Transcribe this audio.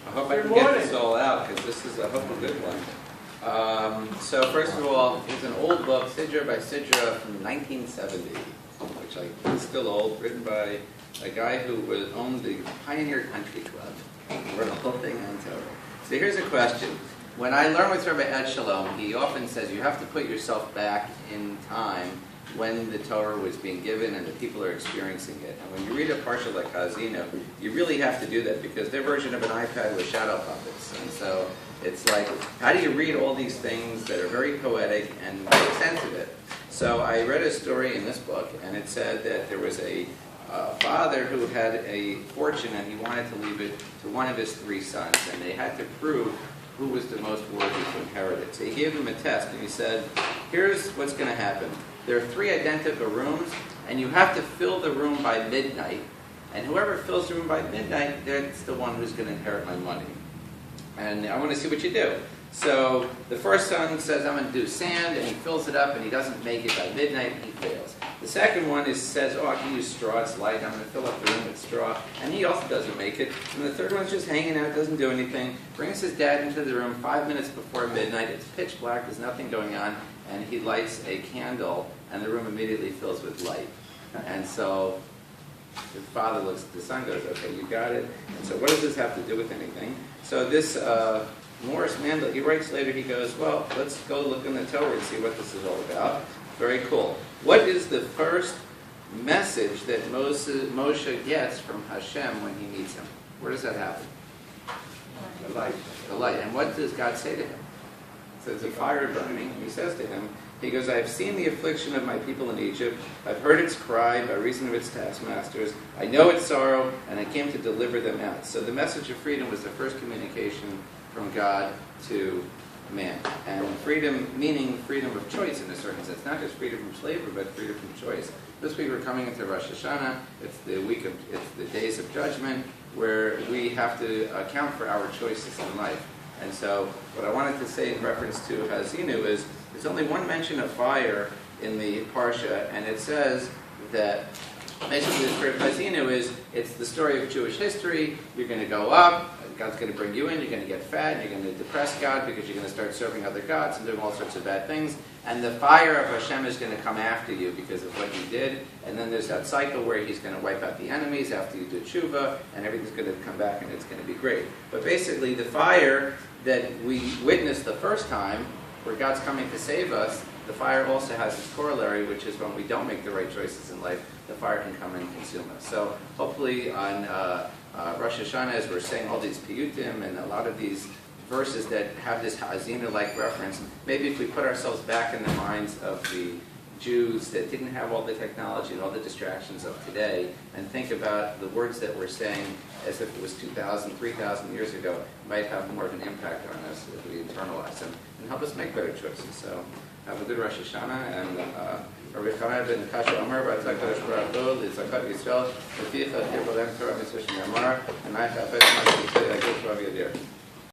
I hope I can get this all out, because this is, I hope, a good one. So first of all, it's an old book, Sidra by Sidra from 1970, which is still old, written by a guy who owned the Pioneer Country Club. He wrote a whole thing on Torah. So here's a question. When I learn with Rabbi Ed Shalom, he often says you have to put yourself back in time when the Torah was being given and the people are experiencing it. And when you read a Parsha like Ha'Azinu, you really have to do that, because their version of an iPad was shadow puppets. And so it's like, how do you read all these things that are very poetic and make sense of it? So I read a story in this book, and it said that there was a father who had a fortune, and he wanted to leave it to one of his 3 sons, and they had to prove who was the most worthy to inherit it. So he gave them a test, and he said, here's what's going to happen. There are 3 identical rooms, and you have to fill the room by midnight, and whoever fills the room by midnight, that's the one who's going to inherit my money. And I want to see what you do. So the first son says, I'm going to do sand, and he fills it up, and he doesn't make it by midnight, and he fails. The second one says, I can use straw, it's light, I'm going to fill up the room with straw, and he also doesn't make it. And the third one's just hanging out, doesn't do anything, brings his dad into the room 5 minutes before midnight, it's pitch black, there's nothing going on, and he lights a candle, and the room immediately fills with light. And so the father looks at the son, goes, okay, you got it. And so what does this have to do with anything? So this Morris Mandel, he writes later, he goes, well, let's go look in the Torah and see what this is all about. Very cool. What is the first message that Moshe gets from Hashem when he meets him? Where does that happen? The light. The light. And what does God say to him? So there's a fire burning, and he says to him, he goes, I have seen the affliction of my people in Egypt. I've heard its cry by reason of its taskmasters. I know its sorrow, and I came to deliver them out. So the message of freedom was the first communication from God to man. And freedom, meaning freedom of choice in a certain sense. Not just freedom from slavery, but freedom from choice. This week we're coming into Rosh Hashanah. It's the days of judgment, where we have to account for our choices in life. And so what I wanted to say in reference to Ha'Azinu is, there's only one mention of fire in the Parsha, and it says that basically the story of Ha'Azinu is, it's the story of Jewish history. You're going to go up, God's going to bring you in, you're going to get fat, and you're going to depress God because you're going to start serving other gods and doing all sorts of bad things. And the fire of Hashem is going to come after you because of what you did. And then there's that cycle where he's going to wipe out the enemies after you do tshuva, and everything's going to come back and it's going to be great. But basically the fire that we witnessed the first time, where God's coming to save us, the fire also has its corollary, which is when we don't make the right choices in life, the fire can come and consume us. So hopefully on Rosh Hashanah, as we're saying all these piyutim and a lot of these verses that have this Ha'Azinu-like reference, maybe if we put ourselves back in the minds of the Jews that didn't have all the technology and all the distractions of today, and think about the words that we're saying as if it was 2,000, 3,000 years ago, might have more of an impact on us if we internalize them and help us make better choices. So have a good Rosh Hashanah, and Rabbi Chanai ben Kasha Omer, B'atzak Kadosh Baruch Hu, L'Zakat Yisrael, L'Ficha Tirbolem Torah Mitzvah Shemiyamar, and I have a good Rabbi Yadir.